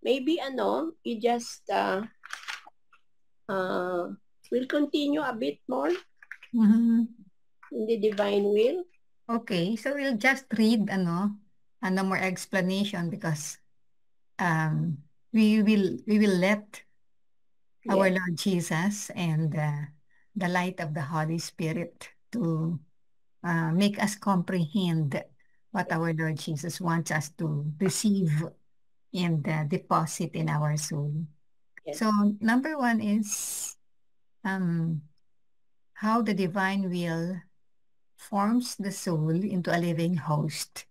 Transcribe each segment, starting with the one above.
maybe you just will continue a bit more Mhm. in the divine will. Okay, so we'll just read more explanation because um we will let our Yes, Lord Jesus and the light of the Holy Spirit to make us comprehend what our Lord Jesus wants us to receive and deposit in our soul. yes, So number one is um, how the divine will forms the soul into a living host.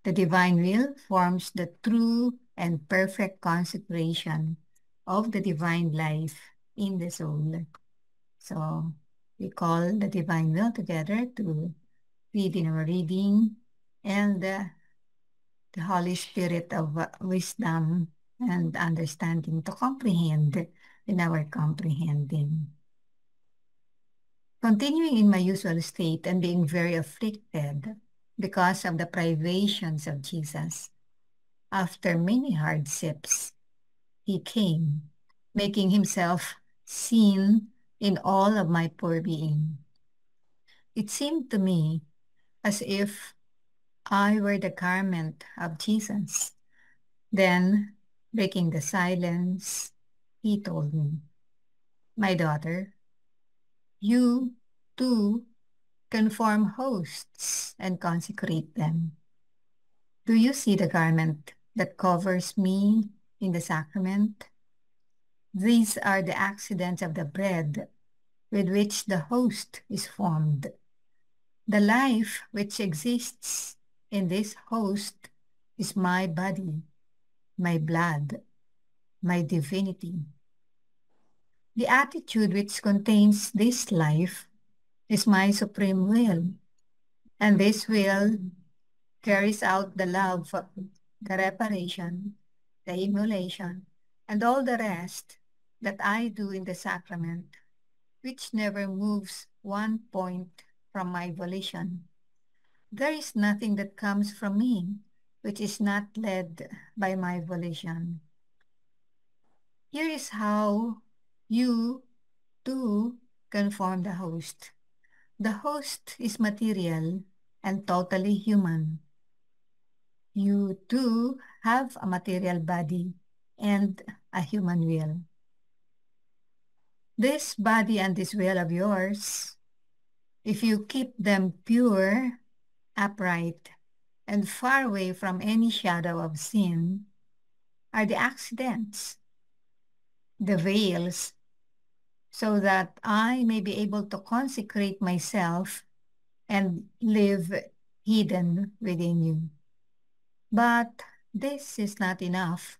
The divine will forms the true and perfect consecration of the divine life in the soul. So we call the divine will together to read in our reading and the Holy Spirit of wisdom and understanding to comprehend in our comprehending. Continuing in my usual state and being very afflicted because of the privations of Jesus, after many hardships, he came, making himself seen in all of my poor being. It seemed to me as if I were the garment of Jesus. Then, breaking the silence, he told me, "My daughter, you too can form hosts and consecrate them. Do you see the garment that covers me in the sacrament? These are the accidents of the bread with which the host is formed. The life which exists in this host is my body, my blood, my divinity. The attitude which contains this life is my supreme will, and this will carries out the love, the reparation, the immolation, and all the rest that I do in the sacrament, which never moves one point from my volition. There is nothing that comes from me which is not led by my volition. Here is how you, too, can form the host. The host is material and totally human. You too have a material body and a human will. This body and this will of yours, if you keep them pure, upright, and far away from any shadow of sin, are the accidents, the veils, so that I may be able to consecrate myself and live hidden within you. But this is not enough.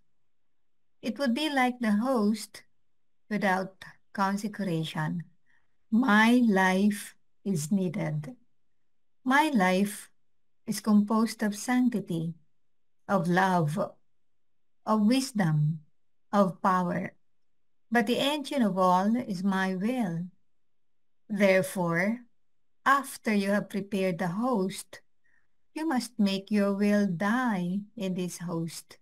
It would be like the host without consecration. My life is needed. My life is composed of sanctity, of love, of wisdom, of power. But the engine of all is my will. Therefore, after you have prepared the host, you must make your will die in this host.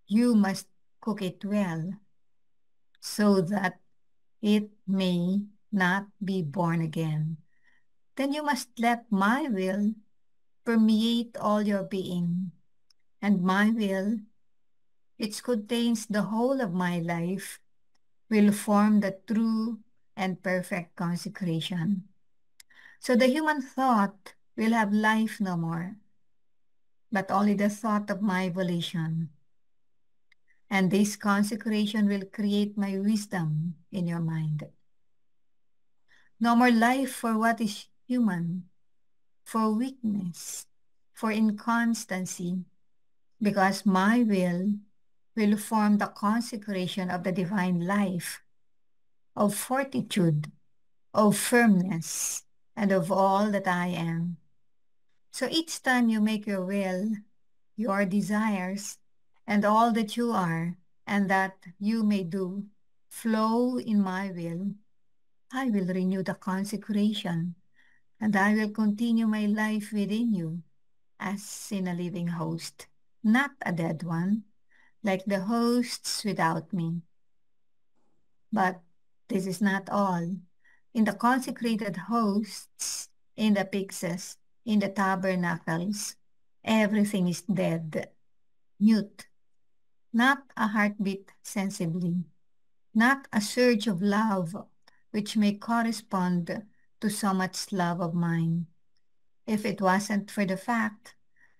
You must cook it well so that it may not be born again. Then you must let my will permeate all your being, and my will, which contains the whole of my life, will form the true and perfect consecration. So the human thought will have life no more, but only the thought of my volition. And this consecration will create my wisdom in your mind. No more life for what is human, for weakness, for inconstancy, because my will form the consecration of the divine life, of fortitude, of firmness, and of all that I am. So each time you make your will, your desires, and all that you are, and that you may do, flow in my will, I will renew the consecration, and I will continue my life within you as in a living host, not a dead one, like the hosts without me. But this is not all. In the consecrated hosts, in the pyxes, in the tabernacles, everything is dead, mute, not a heartbeat sensibly, not a surge of love which may correspond to so much love of mine. If it wasn't for the fact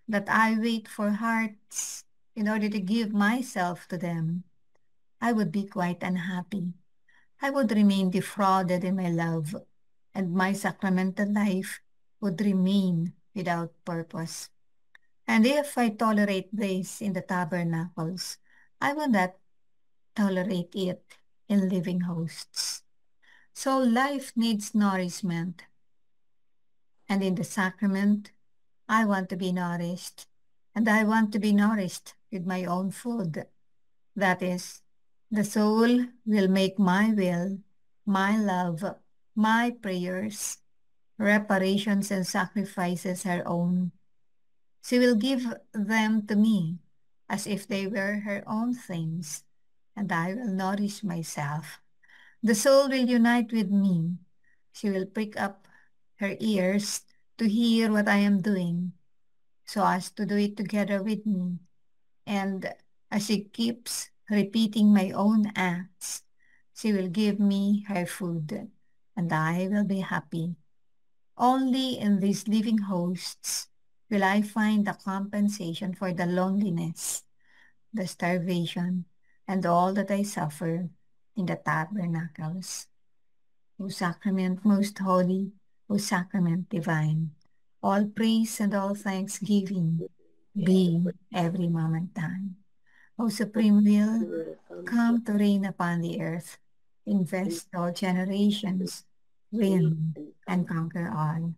that I wait for hearts in order to give myself to them, I would be quite unhappy. I would remain defrauded in my love, and my sacramental life would remain without purpose. And if I tolerate this in the tabernacles, I will not tolerate it in living hosts. So life needs nourishment, and in the sacrament, I want to be nourished, and I want to be nourished with my own food. That is, the soul will make my will, my love, my prayers, reparations and sacrifices her own. She will give them to me as if they were her own things, and I will nourish myself. The soul will unite with me. She will prick up her ears to hear what I am doing, so as to do it together with me. And as she keeps repeating my own acts, she will give me her food, and I will be happy. Only in these living hosts will I find the compensation for the loneliness, the starvation, and all that I suffer in the tabernacles. O sacrament most holy, O sacrament divine, all praise and all thanksgiving be every moment thine. O supreme will, come to reign upon the earth, invest all generations, win and conquer all,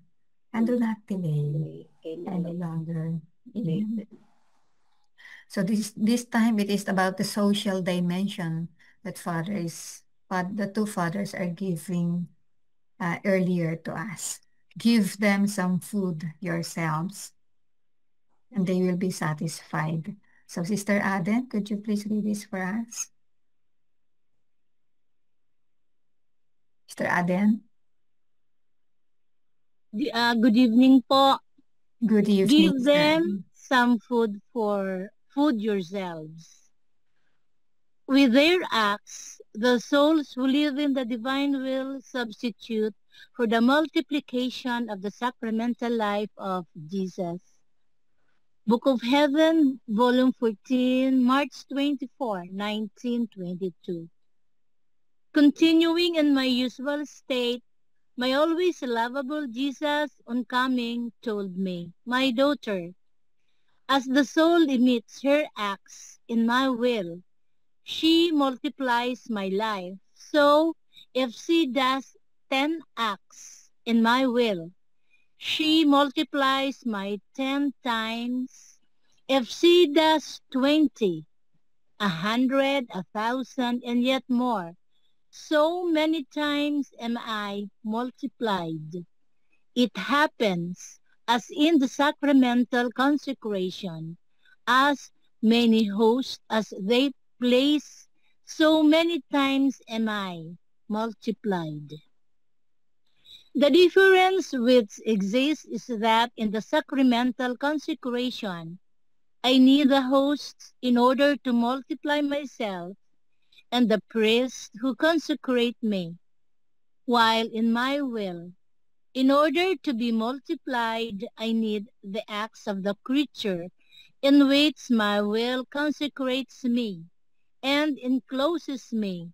and do not delay any longer. Amen. So this time it is about the social dimension that the two fathers are giving earlier to us. Give them some food yourselves, and they will be satisfied. So Sister Aden, could you please read this for us? Sister Aden? Good evening po. Good evening. Give them some food yourselves. With their acts, the souls who live in the divine will substitute for the multiplication of the sacramental life of Jesus. Book of Heaven, Volume 14, March 24, 1922. Continuing in my usual state, my always lovable Jesus on coming told me, "My daughter, as the soul emits her acts in my will, she multiplies my life. So, if she does 10 acts in my will, she multiplies my 10 times. If she does 20, 100, 1,000, and yet more, so many times am I multiplied. It happens as in the sacramental consecration, as many hosts as they place, so many times am I multiplied." The difference which exists is that in the sacramental consecration, I need the hosts in order to multiply myself and the priests who consecrate me, while in my will, in order to be multiplied, I need the acts of the creature in which my will consecrates me and encloses me,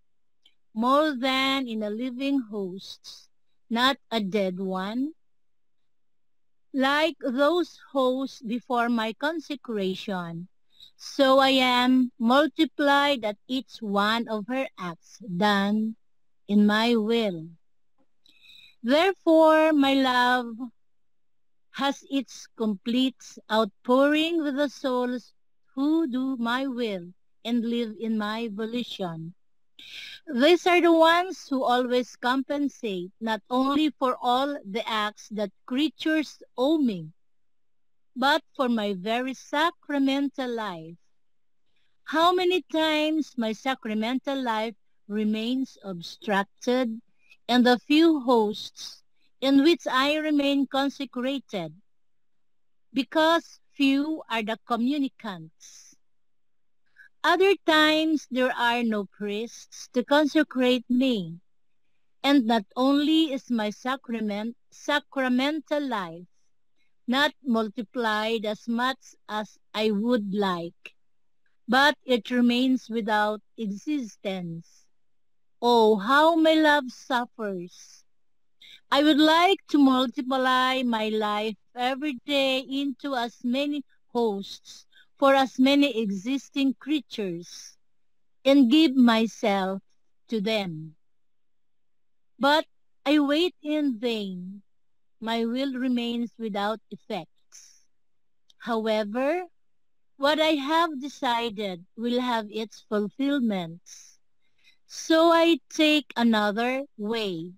more than in a living host, not a dead one, like those hosts before my consecration. So I am multiplied at each one of her acts done in my will. Therefore, my love has its complete outpouring with the souls who do my will and live in my volition. These are the ones who always compensate not only for all the acts that creatures owe me, but for my very sacramental life. How many times my sacramental life remains obstructed, and the few hosts in which I remain consecrated, because few are the communicants. Other times there are no priests to consecrate me, and not only is my sacramental life not multiplied as much as I would like, but it remains without existence. Oh, how my love suffers. I would like to multiply my life every day into as many hosts for as many existing creatures and give myself to them. But I wait in vain. My will remains without effects. However, what I have decided will have its fulfillments. So I take another way,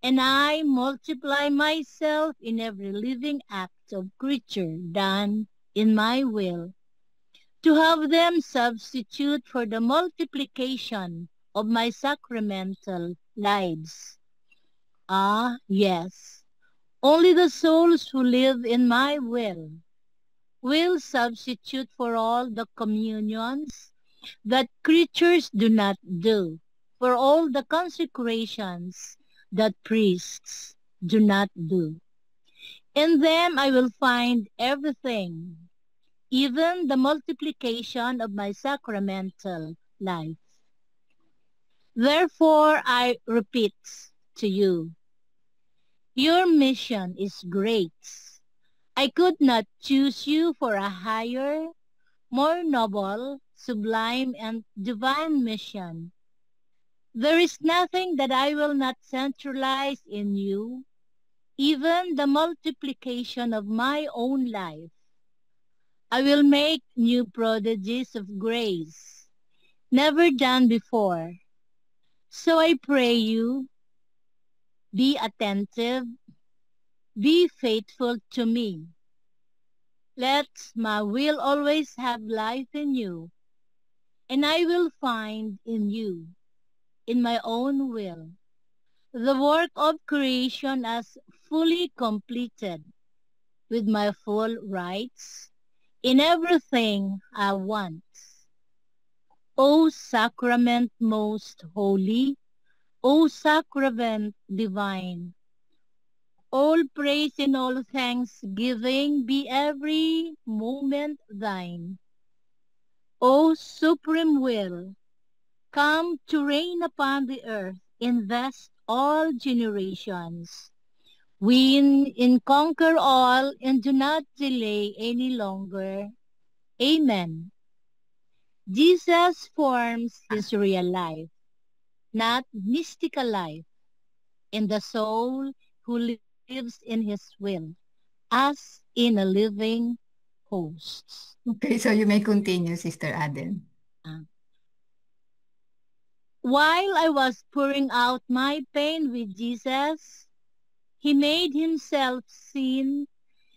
and I multiply myself in every living act of creature done in my will, to have them substitute for the multiplication of my sacramental lives. Ah, yes, only the souls who live in my will substitute for all the communions that creatures do not do, for all the consecrations that priests do not do. In them I will find everything, even the multiplication of my sacramental life. Therefore I repeat to you, your mission is great. I could not choose you for a higher, more noble, sublime, and divine mission. There is nothing that I will not centralize in you, even the multiplication of my own life. I will make new prodigies of grace, never done before. So I pray you, be attentive, be faithful to me. Let my will always have life in you, and I will find in you, in my own will, the work of creation as fully completed, with my full rights in everything I want. O sacrament most holy, O sacrament divine, all praise and all thanksgiving be every moment thine. O supreme will, come to reign upon the earth, invest all generations. Win and conquer all, and do not delay any longer. Amen. Jesus forms his real life, not mystical life, in the soul who lives in his will, as in a living host. Okay, so you may continue, Sister Aden. Uh, While I was pouring out my pain with Jesus, he made himself seen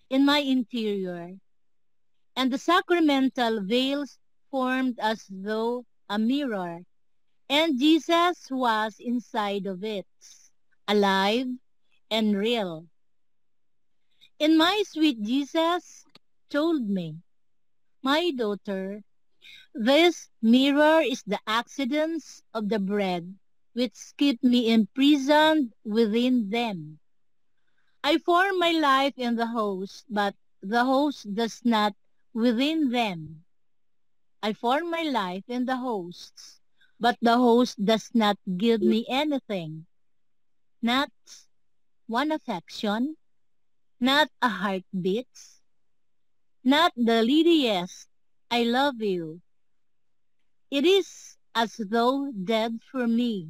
in my interior, and the sacramental veils formed as though a mirror, and Jesus was inside of it, alive and real. And my sweet Jesus told me, my daughter, this mirror is the accidents of the bread which keep me imprisoned within them. I form my life in the host, but the host does not within them. I form my life in the hosts, but the host does not give me anything, not one affection, not a heartbeat, not the littlest I love you. It is as though dead for me.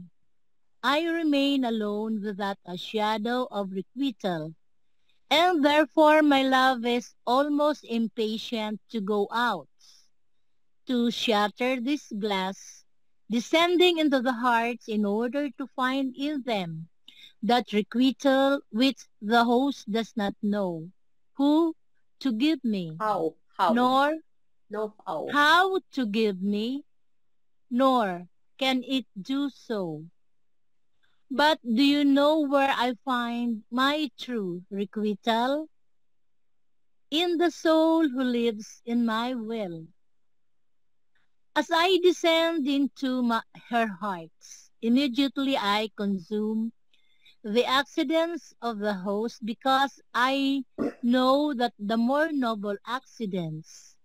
I remain alone without a shadow of requital, and therefore my love is almost impatient to go out, to shatter this glass, descending into the hearts in order to find in them that requital which the host does not know who to give me, How? nor know how to give me, nor can it do so. But do you know where I find my true requital? In the soul who lives in my will. As I descend into her heart, immediately I consume the accidents of the host, because I know that the more noble accidents,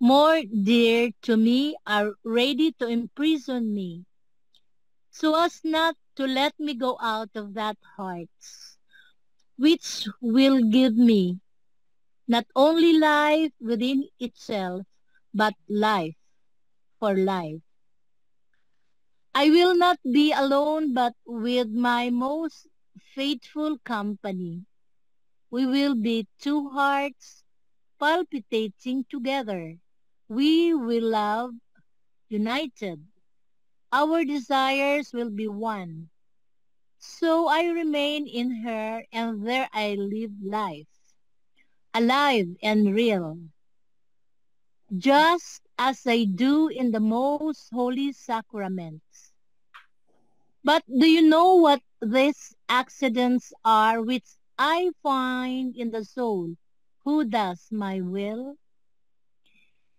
more dear to me, are ready to imprison me, so as not to let me go out of that heart, which will give me not only life within itself, but life for life. I will not be alone, but with my most faithful company. We will be two hearts palpitating together. We will love united. Our desires will be one. So I remain in her, and there I live life, alive and real, just as I do in the most holy sacraments. But do you know what these accidents are which I find in the soul who does my will?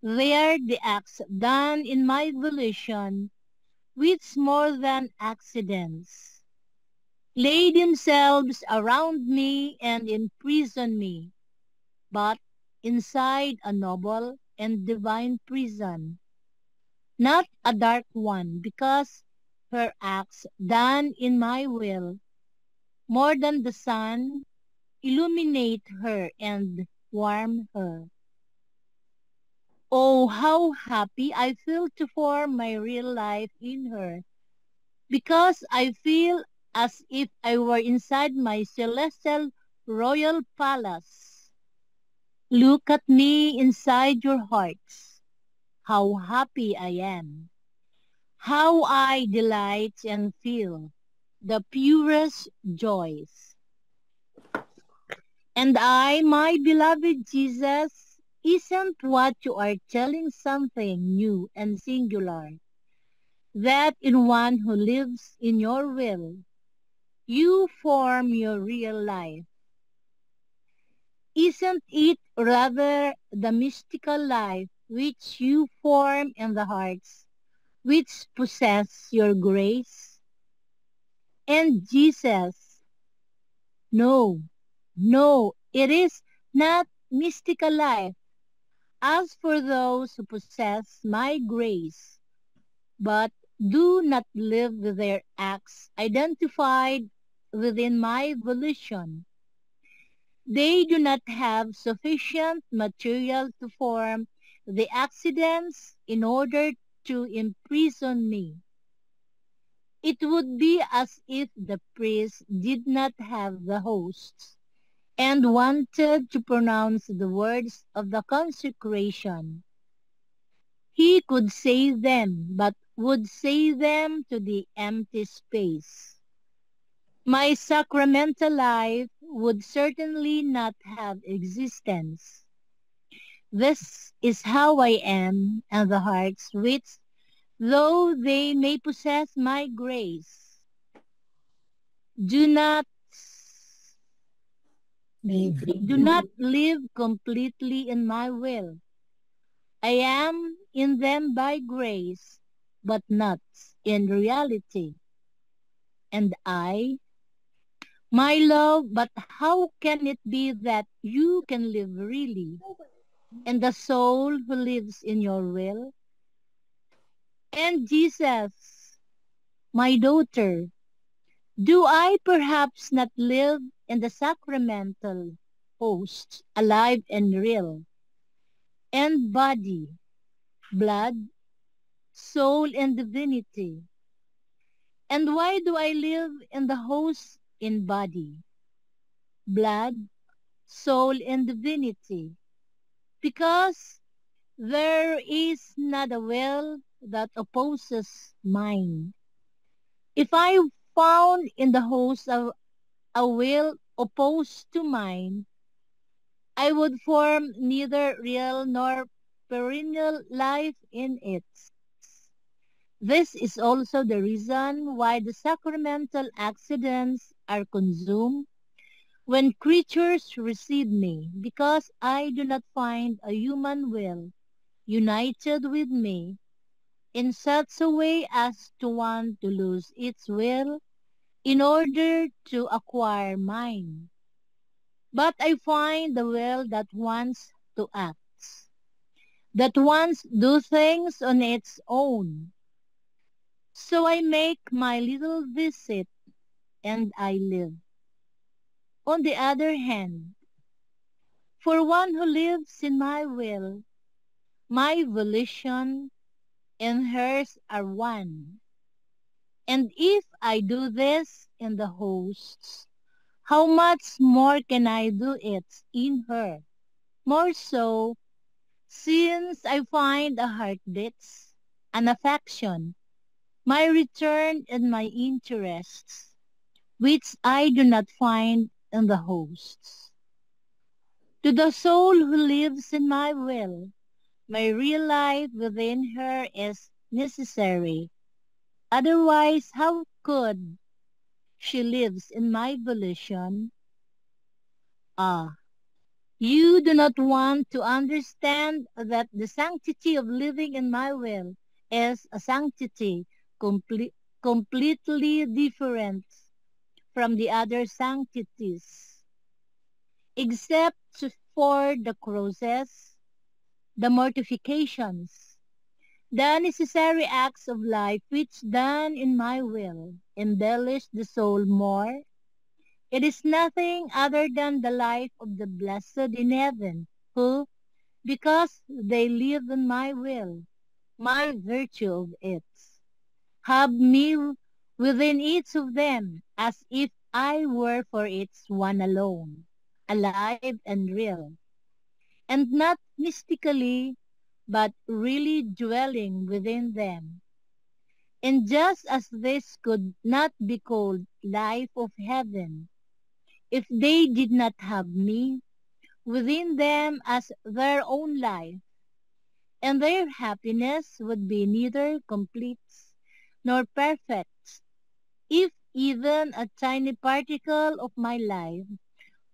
They are the acts done in my volition, which more than accidents lay themselves around me and imprison me, but inside a noble and divine prison, not a dark one, because her acts done in my will, more than the sun, illuminate her and warm her. Oh, how happy I feel to form my real life in her, because I feel as if I were inside my celestial royal palace. Look at me inside your hearts. How happy I am. How I delight and feel the purest joys. And I, my beloved Jesus, isn't what you are telling something new and singular, that in one who lives in your will, you form your real life? Isn't it rather the mystical life which you form in the hearts which possess your grace? And Jesus, no, no, it is not mystical life. As for those who possess my grace, but do not live with their acts identified within my volition, they do not have sufficient material to form the accidents in order to imprison me. It would be as if the priest did not have the hosts and wanted to pronounce the words of the consecration. He could say them, but would say them to the empty space. My sacramental life would certainly not have existence. This is how I am, and the hearts which, though they may possess my grace, do not Leave. live completely in my will. I am in them by grace, but not in reality. And I, my love, but how can it be that you can live really, and the soul who lives in your will? And Jesus, my daughter, do I perhaps not live in the sacramental host, alive and real, and body, blood, soul, and divinity? And why do I live in the host in body, blood, soul, and divinity? Because there is not a will that opposes mine. If I found in the host of a will opposed to mine, I would form neither real nor perennial life in it. This is also the reason why the sacramental accidents are consumed when creatures receive me, because I do not find a human will united with me in such a way as to want to lose its will in order to acquire mine. But I find the will that wants to act, that wants to do things on its own. So I make my little visit and I live. On the other hand, for one who lives in my will, my volition and hers are one. And if I do this in the hosts, how much more can I do it in her? More so, since I find a heartbeats, an affection, my return and my interests, which I do not find in the hosts. To the soul who lives in my will, my real life within her is necessary. Otherwise, how could she lives in my volition? Ah, you do not want to understand that the sanctity of living in my will is a sanctity completely different from the other sanctities, except for the crosses, the mortifications, the necessary acts of life which done in my will embellish the soul more. It is nothing other than the life of the blessed in heaven, who, because they live in my will, my virtue of it, have me within each of them, as if I were for its one alone, alive and real, and not mystically, but really dwelling within them. And just as this could not be called life of heaven, if they did not have me within them as their own life, and their happiness would be neither complete nor perfect if even a tiny particle of my life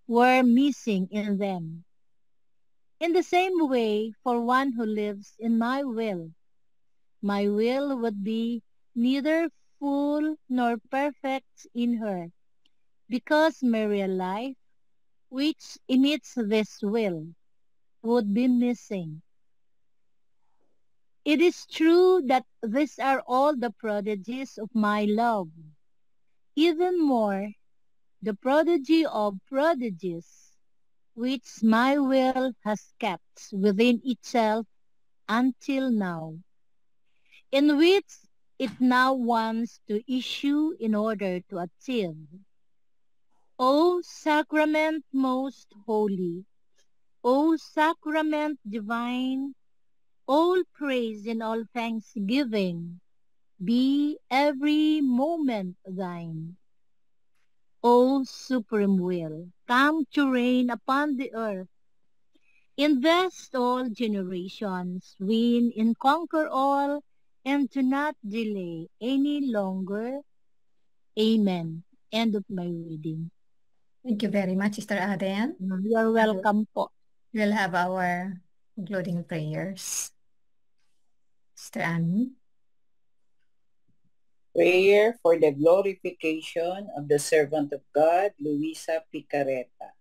were missing in them. In the same way, for one who lives in my will would be neither full nor perfect in her, because my real life, which emits this will, would be missing. It is true that these are all the prodigies of my love, even more the prodigy of prodigies, which my will has kept within itself until now, in which it now wants to issue in order to achieve. O sacrament most holy, O sacrament divine, all praise and all thanksgiving be every moment thine. O supreme will, come to reign upon the earth, invest all generations, win and conquer all, and to not delay any longer. Amen. End of my reading. Thank you very much, Sister Aden. You're welcome po. We'll have our concluding prayers. Sister Annie. Prayer for the glorification of the servant of God, Luisa Picareta.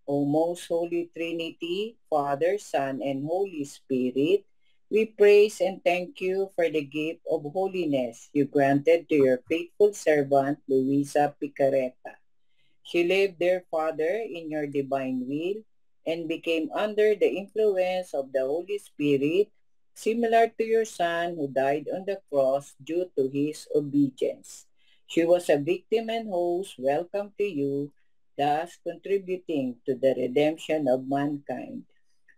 O most holy Trinity, Father, Son, and Holy Spirit, we praise and thank you for the gift of holiness you granted to your faithful servant, Luisa Picareta. She lived, dear Father, in your divine will and became under the influence of the Holy Spirit, similar to your Son who died on the cross due to his obedience. She was a victim and host. Welcome to you, thus contributing to the redemption of mankind.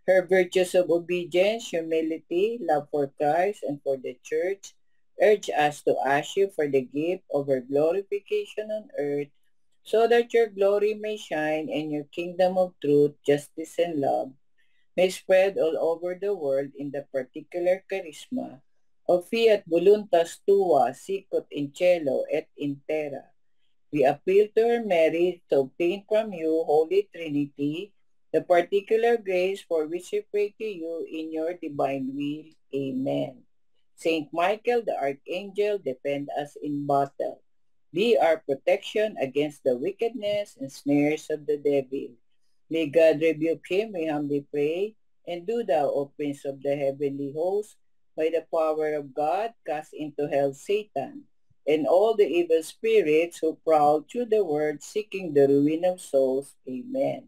Her virtues of obedience, humility, love for Christ and for the Church urge us to ask you for the gift of her glorification on earth, so that your glory may shine and your kingdom of truth, justice, and love may spread all over the world in the particular charisma of fiat voluntas tua sicut in cielo et in terra. We appeal to her merit to obtain from you, Holy Trinity, the particular grace for which we pray to you in your divine will. Amen. Saint Michael the Archangel, defend us in battle. Be our protection against the wickedness and snares of the devil. May God rebuke him, we humbly pray. And do thou, O Prince of the heavenly host, by the power of God, cast into hell Satan and all the evil spirits who prowl through the world seeking the ruin of souls. Amen.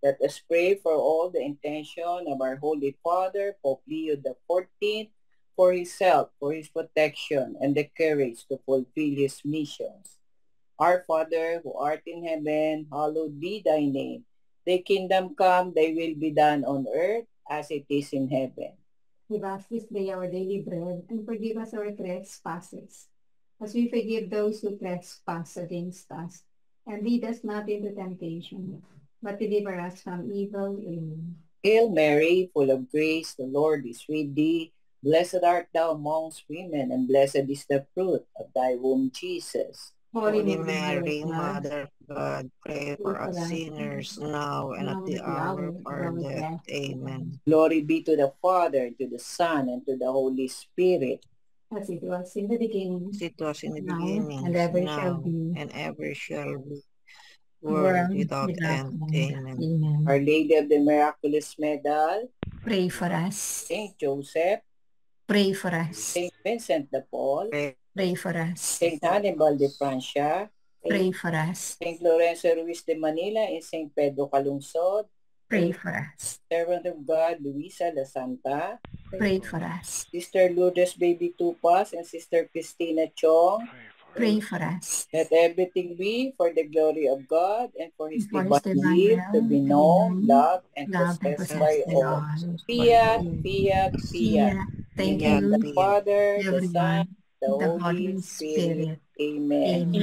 Let us pray for all the intention of our Holy Father, Pope Leo XIV, for his health, for his protection, and the courage to fulfill his missions. Our Father, who art in heaven, hallowed be thy name. Thy kingdom come, thy will be done on earth as it is in heaven. Give us this day our daily bread, and forgive us our trespasses, as we forgive those who trespass against us. And lead us not into temptation, but deliver us from evil. Amen. Hail Mary, full of grace, the Lord is with thee. Blessed art thou amongst women, and blessed is the fruit of thy womb, Jesus. Holy Holy Mary, Mary, Mother of God, pray for us sinners now and at the hour of our death. Amen. Glory be to the Father, and to the Son, and to the Holy Spirit. As it was in the beginning, As it was in the now, beginning, and ever shall now, be, and ever shall be, world world without end. Amen. Amen. Our Lady of the Miraculous Medal, Pray for us. Saint Joseph, Pray for us. Saint Vincent de Paul, Pray for us. Saint Hannibal de Francia, Pray for us. Saint Lorenzo Ruiz de Manila, and Saint Pedro Calungsod, Pray for us. Servant of God, Luisa La Santa, Pray for us. Sister Lourdes Baby Tupas, and Sister Christina Chong. Pray for us. Let everything be for the glory of God and for his For his divine divine will to be known, loved, and loved and possessed possessed by by all. all. Fiat, fiat, fiat. Yeah. Thank In the name of you, the Father, the Son, everyone. the The Holy Holy Spirit. Spirit. Amen. Amen.